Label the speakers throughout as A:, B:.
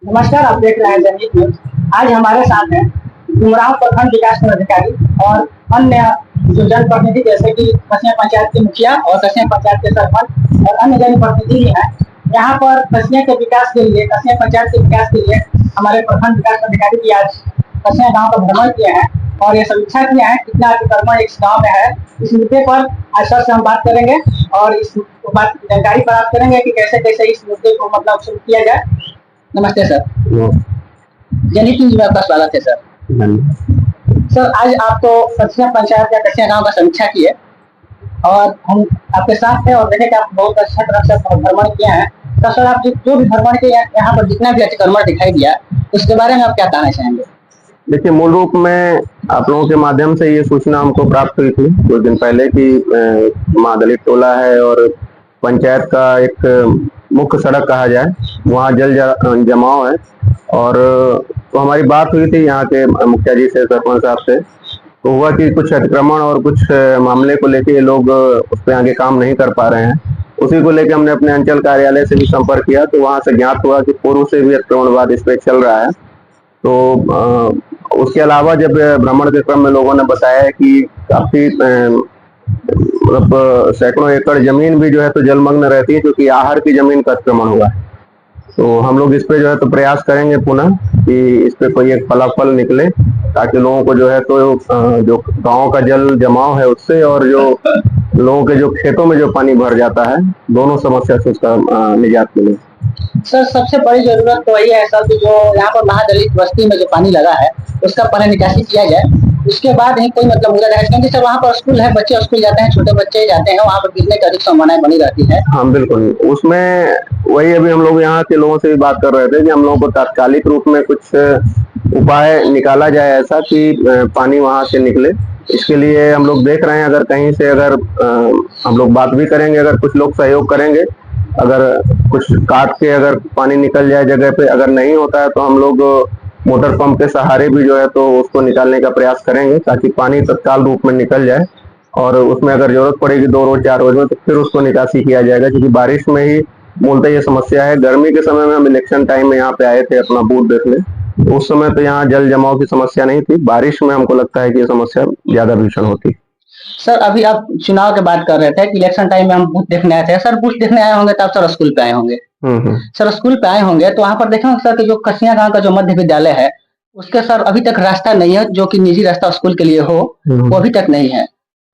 A: नमस्कार, आप देख रहे हैं जनहित न्यूज। आज हमारे साथ हैं उमराव प्रखंड विकास पदाधिकारी और अन्य जो जनप्रतिनिधि जैसे कि कसिया पंचायत के मुखिया और कसिया पंचायत के सरपंच और अन्य जनप्रतिनिधि भी हैं। यहाँ पर कसिया के विकास के लिए, कसिया पंचायत के विकास के लिए हमारे प्रखंड विकास पदाधिकारी भी आज कसिया गाँव का भ्रमण किए हैं और ये समीक्षा किया है कितना अतिक्रमण इस गाँव में है। इस मुद्दे पर आज सर से हम बात करेंगे और इस बात जानकारी प्राप्त करेंगे कि कैसे कैसे इस मुद्दे को मतलब शुरू किया जाए। नमस्ते सर। जनहित न्यूज में आपका स्वागत है सर। सर, आज आपको कसिया पंचायत या कसिया गांव का समीक्षा की है और हम आपके साथ हैं और देखे कि आप बहुत अच्छा तरह से भ्रमण किया है। तो सर, आप जो भी भ्रमण के यहाँ पर जितना भी अतिक्रमण दिखाई दिया उसके बारे में आप क्या कहना चाहेंगे?
B: देखिए, मूल रूप में आप लोगों के माध्यम से ये सूचना हमको प्राप्त हुई थी कुछ दिन पहले कि महादलित टोला है और पंचायत का एक मुख्य सड़क कहा जाए, वहाँ जल जमाव है। और तो हमारी बात हुई थी यहाँ के मुखिया जी से, सरपंच साहब से। तो हुआ कि कुछ अतिक्रमण और कुछ मामले को लेके ये लोग उस पर आगे काम नहीं कर पा रहे हैं। उसी को लेके हमने अपने अंचल कार्यालय से भी संपर्क किया, तो वहाँ से ज्ञात हुआ कि पूर्व से भी अतिक्रमणवाद इस पर चल रहा है। तो उसके अलावा जब भ्रमण के क्रम में लोगों ने बताया कि काफी मतलब सैकड़ों एकड़ जमीन भी जो है तो जलमग्न रहती है, क्योंकि आहर की जमीन का अतिक्रमण हुआ है। तो हम लोग इस पे जो है तो प्रयास करेंगे पुनः कि इस पे कोई एक फलाफल निकले, ताकि लोगों को जो है तो जो गांव का जल जमाव है उससे और जो लोगों के जो खेतों में जो पानी भर जाता है, दोनों समस्या से उसका निजात मिले।
A: सर, सबसे बड़ी जरूरत तो वही है सर कि जो यहाँ पर महादलित बस्ती में जो पानी लगा है उसका पहले निकासी किया जाए, उसके बाद ही कोई मतलब मुद्दा है। क्योंकि सर वहाँ पर स्कूल है, बच्चे स्कूल जाते हैं, छोटे बच्चे जाते हैं, वहाँ पर गिरने की अधिक संभावनाएं बनी रहती है।
B: हाँ बिल्कुल, उसमें वही अभी हम लोग यहाँ के लोगों से भी बात कर रहे थे कि हम लोगों को तात्कालिक रूप में कुछ उपाय निकाला जाए ऐसा कि पानी वहाँ से निकले। इसके लिए हम लोग देख रहे हैं, अगर कहीं से अगर हम लोग बात भी करेंगे, अगर कुछ लोग सहयोग करेंगे, अगर कुछ काट के अगर पानी निकल जाए जगह पे, अगर नहीं होता है तो हम लोग मोटर पंप के सहारे भी जो है तो उसको निकालने का प्रयास करेंगे, ताकि पानी तत्काल रूप में निकल जाए। और उसमें अगर जरूरत पड़ेगी 2 रोज 4 रोज में तो फिर उसको निकासी किया जाएगा, क्योंकि बारिश में ही मूलतः ये समस्या है। गर्मी के समय में हम इलेक्शन टाइम में यहाँ पे आए थे अपना बूथ देखने, तो उस समय तो यहाँ जल जमाव की समस्या नहीं थी। बारिश में हमको लगता है कि ये समस्या ज्यादा भीषण होती।
A: सर, अभी आप चुनाव की बात कर रहे थे कि इलेक्शन टाइम में हम बूथ देखने आए थे। सर, बूथ देखने आए होंगे तब सर स्कूल पे आए होंगे। सर, स्कूल पे आए होंगे तो वहाँ पर देखे होंगे सर कि जो कसिया गांव का जो मध्य विद्यालय है उसके सर अभी तक रास्ता नहीं है, जो कि निजी रास्ता स्कूल के लिए हो, वो अभी तक नहीं है।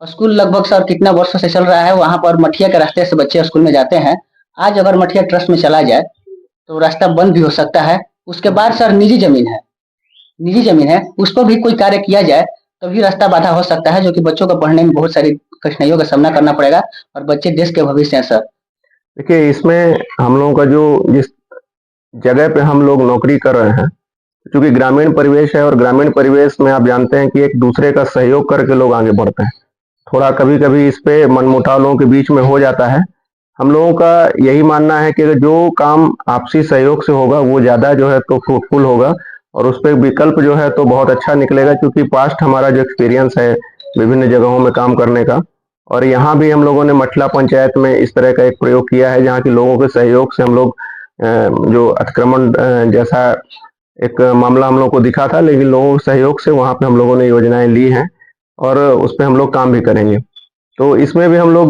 A: स्कूल लगभग सर कितना वर्षों से चल रहा है, वहाँ पर मठिया के रास्ते से बच्चे स्कूल में जाते हैं। आज अगर मठिया ट्रस्ट में चला जाए तो रास्ता बंद भी हो सकता है। उसके बाद सर निजी जमीन है, उस पर भी कोई कार्य किया जाए तभी रास्ता बाधा हो सकता है, जो कि बच्चों को पढ़ने में बहुत सारी कठिनाइयों का सामना करना पड़ेगा और बच्चे देश के भविष्य हैं सर।
B: देखिए, इसमें हम लोगों का जो जिस जगह पे हम लोग नौकरी कर रहे हैं, क्योंकि ग्रामीण परिवेश है और ग्रामीण परिवेश में आप जानते हैं कि एक दूसरे का सहयोग करके लोग आगे बढ़ते हैं। थोड़ा कभी कभी इस पे मनमुटाव लोगों के बीच में हो जाता है। हम लोगों का यही मानना है कि जो काम आपसी सहयोग से होगा वो ज्यादा जो है तो फ्रूटफुल होगा, और उस पर विकल्प जो है तो बहुत अच्छा निकलेगा, क्योंकि पास्ट हमारा जो एक्सपीरियंस है विभिन्न जगहों में काम करने का, और यहाँ भी हम लोगों ने मठला पंचायत में इस तरह का एक प्रयोग किया है, जहाँ के लोगों के सहयोग से हम लोग जो अतिक्रमण जैसा एक मामला हम लोग को दिखा था, लेकिन लोगों के सहयोग से वहाँ पे हम लोगों ने योजनाएं ली हैं और उस पर हम लोग काम भी करेंगे। तो इसमें भी हम लोग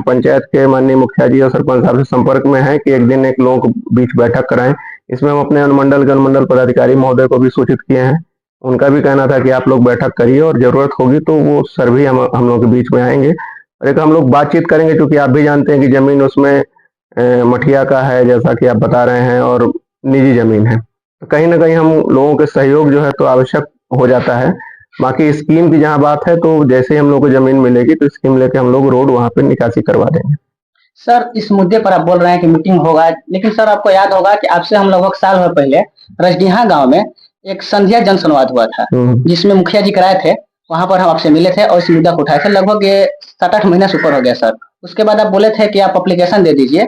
B: पंचायत के माननीय मुखिया जी और सरपंच साहब से संपर्क में हैं कि एक दिन एक लोगों को बीच बैठक कराएं। इसमें हम अपने अनुमंडल के अनुमंडल पदाधिकारी महोदय को भी सूचित किए हैं। उनका भी कहना था कि आप लोग बैठक करिए और जरूरत होगी तो वो सर भी हम लोग के बीच में आएंगे और एक हम लोग बातचीत करेंगे, क्योंकि आप भी जानते हैं कि जमीन उसमें मठिया का है, जैसा कि आप बता रहे हैं, और निजी जमीन है। तो कहीं ना कहीं हम लोगों के सहयोग जो है तो आवश्यक हो जाता है। बाकी स्कीम की जहाँ बात है, तो जैसे ही हम लोग को जमीन मिलेगी तो स्कीम लेके हम लोग रोड वहाँ पे निकासी करवा देंगे।
A: सर, इस मुद्दे पर आप बोल रहे हैं कि मीटिंग होगा, लेकिन सर आपको याद होगा कि आपसे हम लगभग साल भर पहले रजडीहा गांव में एक संध्या जन संवाद हुआ था, जिसमें मुखिया जी कराए थे। वहां पर हम आपसे मिले थे और इस मुद्दा को उठाए थे। लगभग ये 7-8 महीना से ऊपर हो गया सर। उसके बाद आप बोले थे कि आप एप्लीकेशन दे दीजिए।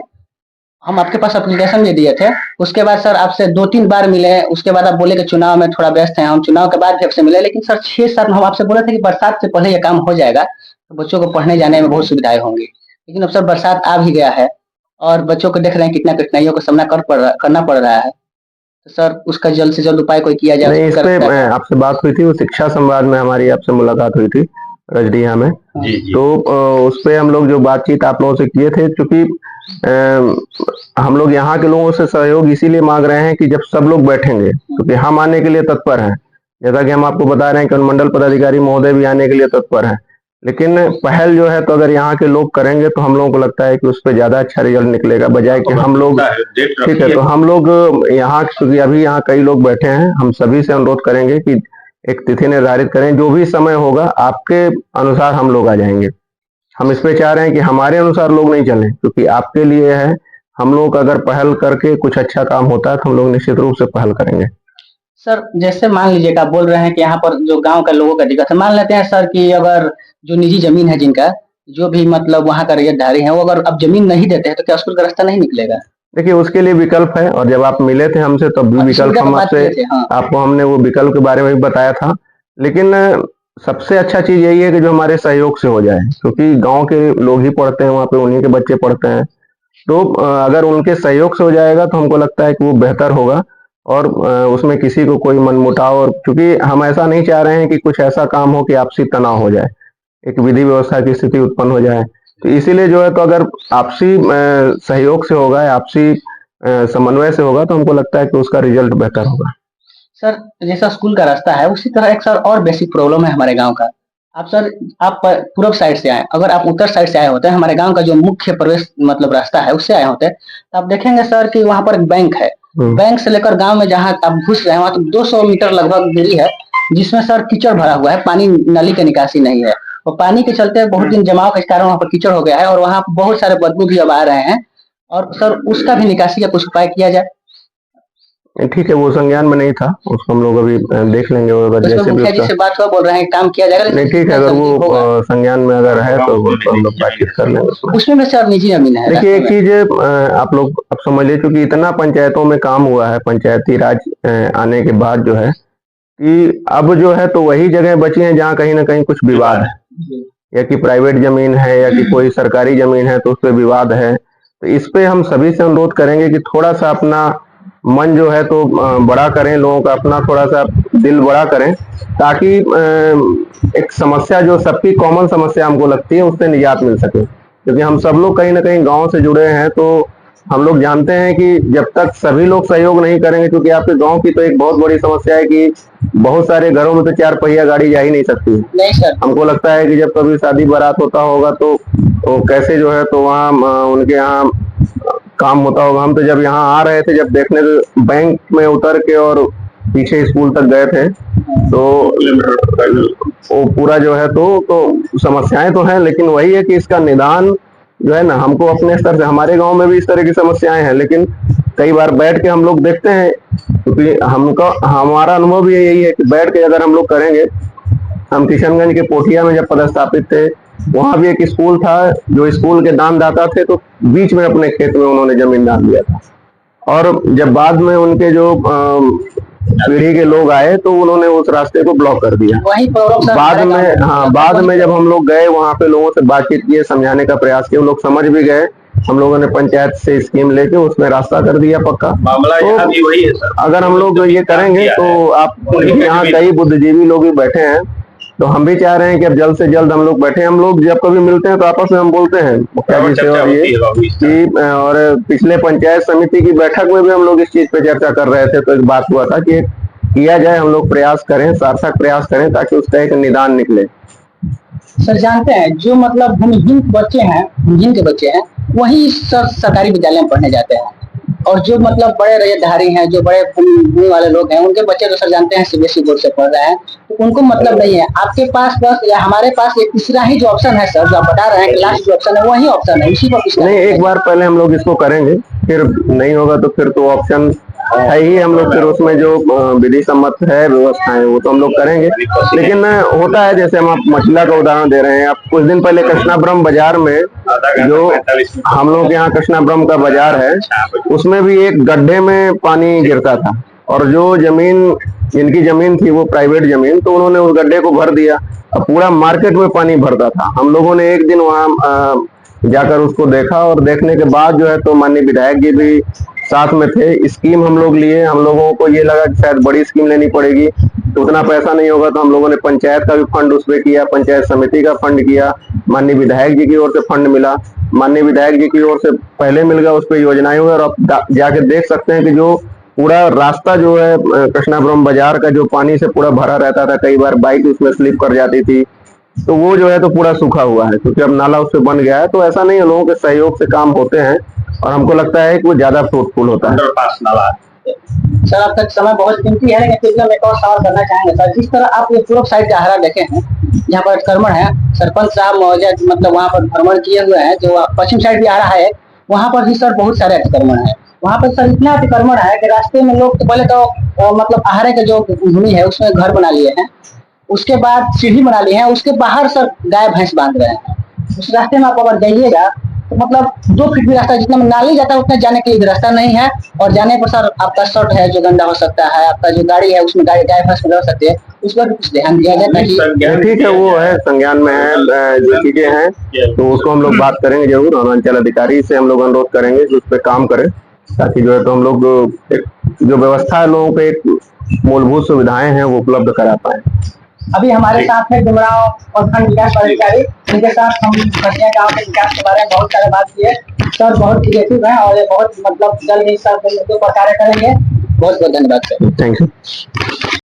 A: हम आपके पास एप्लीकेशन भी दिए थे। उसके बाद सर आपसे 2-3 बार मिले। उसके बाद आप बोले कि चुनाव में थोड़ा व्यस्त हैं। हम चुनाव के बाद भी आपसे मिले, लेकिन सर 6-7 हम आपसे बोले थे कि बरसात से पहले ये काम हो जाएगा तो बच्चों को पढ़ने जाने में बहुत सुविधाएं होंगी। लेकिन अब सर बरसात आ भी गया है और बच्चों को देख रहे हैं कितना कठिनाइयों का सामना करना पड़ रहा है। तो सर उसका जल्द से जल्द उपाय कोई किया जाए
B: नहीं, इस
A: उसको
B: पे
A: करता है।
B: आपसे बात हुई थी, वो शिक्षा संवाद में हमारी आपसे मुलाकात हुई थी रजडीहा में।
C: जी जी।
B: तो उस पे हम लोग जो बातचीत आप लोगों से किए थे, क्योंकि हम लोग यहाँ के लोगों से सहयोग इसीलिए मांग रहे हैं कि जब सब लोग बैठेंगे, क्योंकि हम आने के लिए तत्पर हैं, जैसा कि हम आपको बता रहे हैं कि अनुमंडल पदाधिकारी महोदय भी आने के लिए तत्पर हैं, लेकिन पहल जो है तो अगर यहाँ के लोग करेंगे तो हम लोगों को लगता है कि उस पर ज्यादा अच्छा रिजल्ट निकलेगा, बजाय कि हम लोग। ठीक है, तो हम लोग यहाँ, क्योंकि अभी यहाँ कई लोग बैठे हैं, हम सभी से अनुरोध करेंगे कि एक तिथि निर्धारित करें, जो भी समय होगा आपके अनुसार हम लोग आ जाएंगे। हम इस पे चाह रहे हैं कि हमारे अनुसार लोग नहीं चलें, क्योंकि आपके लिए है। हम लोग अगर पहल करके कुछ अच्छा काम होता है तो हम लोग निश्चित रूप से पहल करेंगे।
A: सर जैसे मान लीजिए आप बोल रहे हैं कि यहाँ पर जो गांव का लोगों का दिक्कत है, मान लेते हैं सर कि अगर जो निजी जमीन है जिनका, जो भी मतलब वहाँ का रैयतधारी है, वो अगर अब जमीन नहीं देते हैं तो क्या स्कूल का रास्ता नहीं निकलेगा?
B: देखिए, उसके लिए विकल्प है, और जब आप मिले थे हमसे तब भी विकल्प
A: सुविधा
B: हम
A: की बात
B: आपसे
A: किए थे, हाँ।
B: आपको हमने वो विकल्प के बारे में भी बताया था। लेकिन सबसे अच्छा चीज यही है कि जो हमारे सहयोग से हो जाए, क्योंकि गांव के लोग ही पढ़ते हैं वहाँ पे, उन्हीं के बच्चे पढ़ते हैं। तो अगर उनके सहयोग से हो जाएगा तो हमको लगता है कि वो बेहतर होगा, और उसमें किसी को कोई मनमुटाव, और क्योंकि हम ऐसा नहीं चाह रहे हैं कि कुछ ऐसा काम हो कि आपसी तनाव हो जाए, एक विधि व्यवस्था की स्थिति उत्पन्न हो जाए। तो इसीलिए जो है, तो अगर आपसी सहयोग से होगा, आपसी समन्वय से होगा, तो हमको लगता है कि उसका रिजल्ट बेहतर होगा।
A: सर जैसा स्कूल का रास्ता है उसी तरह एक सर और बेसिक प्रॉब्लम है हमारे गांव का। आप सर, आप पूर्व साइड से आए, अगर आप उत्तर साइड से आए होते हैं, हमारे गांव का जो मुख्य प्रवेश मतलब रास्ता है उससे आए होते, तो आप देखेंगे सर कि वहां पर एक बैंक है। बैंक से लेकर गांव में जहां आप घुस रहे हैं वहां तो 200 मीटर लगभग दूरी है, जिसमें सर कीचड़ भरा हुआ है, पानी नली की निकासी नहीं है, और पानी के चलते बहुत दिन जमाव के कारण वहां पर कीचड़ हो गया है, और वहां बहुत सारे बदबू भी अब आ रहे हैं, और सर उसका भी निकासी का कुछ उपाय किया जाए।
B: ठीक है, वो संज्ञान में नहीं था, उसको हम लोग अभी देख लेंगे, और अगर जैसे भी
A: मुखिया जी
B: उसका।
A: से बात हुआ, बोल रहे हैं काम किया जाएगा।
B: नहीं, ठीक है, अगर वो संज्ञान में अगर है तो हम लोग बातचीत कर लेंगे उसमें।
A: उसमें भी सर निजी जमीन है।
B: देखिए, एक चीज आप लोग अब समझ लीजिए, क्योंकि इतना पंचायतों में काम हुआ है, पंचायती राज आने के बाद जो है कि अब जो है तो वही जगह बची हैं जहाँ कहीं ना कहीं कुछ विवाद है, या कि प्राइवेट जमीन है या कि कोई सरकारी जमीन है तो उस पर विवाद है। तो इस पे हम सभी से अनुरोध करेंगे कि थोड़ा सा अपना मन जो है तो बड़ा करें, लोगों का अपना थोड़ा सा दिल बड़ा करें, ताकि एक समस्या जो सबकी कॉमन समस्या हमको लगती है उससे निजात मिल सके। क्योंकि हम सब लोग कहीं ना कहीं गांव से जुड़े हैं, तो हम लोग जानते हैं कि जब तक सभी लोग सहयोग नहीं करेंगे, क्योंकि आपके गांव की तो एक बहुत बड़ी समस्या है कि बहुत सारे घरों में तो 4 पहिया गाड़ी जा ही नहीं सकती।
A: नहीं सर,
B: हमको लगता है कि जब कभी शादी बारात होता होगा तो कैसे जो है तो वहाँ उनके यहाँ काम होता होगा। हम तो जब यहाँ आ रहे थे, जब देखने तो बैंक में उतर के और पीछे स्कूल तक गए थे, तो वो पूरा जो है तो समस्याएं तो हैं, लेकिन वही है कि इसका निदान जो है ना, हमको अपने स्तर से, हमारे गांव में भी इस तरह की समस्याएं हैं, लेकिन कई बार बैठ के हम लोग देखते हैं, क्योंकि हमारा अनुभव भी यही है कि बैठ के अगर हम लोग करेंगे। हम किशनगंज के पोठिया में जब पदस्थापित थे, वहां भी एक स्कूल था, जो स्कूल के दानदाता थे, तो बीच में अपने खेत में उन्होंने जमीन दान दिया था, और जब बाद में उनके जो पीढ़ी के लोग आए तो उन्होंने उस रास्ते को ब्लॉक कर दिया।
A: वही
B: बाद में जब हम लोग गए वहां पे, लोगों से बातचीत किए, समझाने का प्रयास किया, वो लोग समझ भी गए। हम लोगों ने पंचायत से स्कीम लेके उसमें रास्ता कर दिया पक्का।
C: मामला
B: तो
C: यहाँ भी वही है सर,
B: अगर हम लोग ये करेंगे तो आप, यहाँ कई बुद्धिजीवी लोग भी बैठे हैं, तो हम भी चाह रहे हैं कि अब जल्द से जल्द हम लोग बैठे। हम लोग जब कभी मिलते हैं तो आपस में हम बोलते हैं मुखिया जी से, और ये कि, और पिछले पंचायत समिति की बैठक में भी हम लोग इस चीज पे चर्चा कर रहे थे, तो एक बात हुआ था कि किया जाए, हम लोग प्रयास करें, सार्थक प्रयास करें, ताकि उसका एक निदान निकले।
A: सर जानते हैं जो मतलब भूमिहीन बच्चे हैं, भूमिहीन के बच्चे हैं, वही सर सरकारी विद्यालय में पढ़ने जाते हैं, और जो मतलब बड़े रैयतधारी हैं, जो बड़े भूमि वाले लोग हैं, उनके बच्चे तो सर जानते हैं सीबीएसई बोर्ड से पढ़ रहे हैं, तो उनको मतलब नहीं है। आपके पास बस, या हमारे पास एक तीसरा ही जो ऑप्शन है सर, जो आप बता रहे हैं कि लास्ट जो ऑप्शन है वही ऑप्शन है, उसी पर
B: नहीं, एक बार पहले हम लोग इसको करेंगे, फिर नहीं होगा तो फिर तो ऑप्शन है ही, हम लोग फिर उसमें जो विधि सम्मत है व्यवस्थाएं वो तो हम लोग करेंगे। लेकिन होता है, जैसे हम आप मछला का उदाहरण दे रहे हैं, आप कुछ दिन पहले कृष्णाब्रह्म बाजार में, जो हम लोग के यहाँ कृष्णाब्रह्म का बाजार है, उसमें भी एक गड्ढे में पानी गिरता था, और जो जमीन, जिनकी जमीन थी वो प्राइवेट जमीन, तो उन्होंने उस गड्ढे को भर दिया, और पूरा मार्केट में पानी भरता था। हम लोगों ने एक दिन वहाँ जाकर उसको देखा, और देखने के बाद जो है तो माननीय विधायक जी भी साथ में थे। स्कीम हम लोग लिए, हम लोगों को ये लगा कि शायद बड़ी स्कीम लेनी पड़ेगी तो उतना पैसा नहीं होगा, तो हम लोगों ने पंचायत का भी फंड उसमें किया, पंचायत समिति का फंड किया, माननीय विधायक जी की ओर से फंड मिला, माननीय विधायक जी की ओर से पहले मिल गया, उस पर योजनाएं हुई। और अब जाके देख सकते हैं कि जो पूरा रास्ता जो है कृष्णापुरम बाजार का, जो पानी से पूरा भरा रहता था, कई बार बाइक उसमें स्लिप कर जाती थी, तो वो जो है तो पूरा सूखा हुआ है, क्योंकि अब नाला उससे बन गया है। तो ऐसा नहीं है, लोगों के सहयोग से काम होते हैं और हमको लगता है कि वो ज्यादा फ्रूटफुल होता है।
A: सर आपका समय बहुत कीमती है, लेकिन फिर भी हम एक और सवाल करना चाहेंगे सर। जिस तरह आप ये पूर्व साइड का हरा देखे हैं, यहाँ पर अतिक्रमण है, सरपंच साहब मौजूद मतलब वहाँ पर भ्रमण किए हुए हैं। जो पश्चिम साइड भी आ रहा है, वहाँ पर भी सर बहुत सारे अतिक्रमण है। वहाँ पर सर इतना अतिक्रमण है कि रास्ते में लोग तो पहले तो मतलब आहारे का जो भूमि है उसमें घर बना लिए हैं, उसके बाद सीढ़ी बना ली है, उसके बाहर सर गाय भैंस बांध रहे हैं। उस रास्ते में आप अगर जाइएगा तो मतलब 2 फीट भी रास्ता, जितना में नाली जाता है उतना जाने के लिए भी रास्ता नहीं है। और जाने पर सर आपका शर्ट है जो गंदा हो सकता है, आपका जो गाड़ी है उसमें गाय भैंस में रह सकते हैं, उस पर कुछ ध्यान दिया जाए ताकि।
B: ठीक है, वो है संज्ञान में है, जो चीजें हैं तो उसको हम लोग बात करेंगे जरूर। और अंचल अधिकारी से हम लोग अनुरोध करेंगे कि उस पर काम करें, ताकि जो है तो हम लोग एक जो व्यवस्था है, लोगों को एक मूलभूत सुविधाएं हैं वो उपलब्ध करा पाए।
A: अभी हमारे साथ है डुमरांव प्रखंड विकास पदाधिकारी, जिनके साथ हम खटिया गांव के विकास के बारे में बहुत सारे बात किए। सर बहुत क्रिएटिव है और ये बहुत मतलब जल्द ही सर मुद्दों पर कार्य करेंगे। बहुत बहुत धन्यवाद सर।
B: Thank you.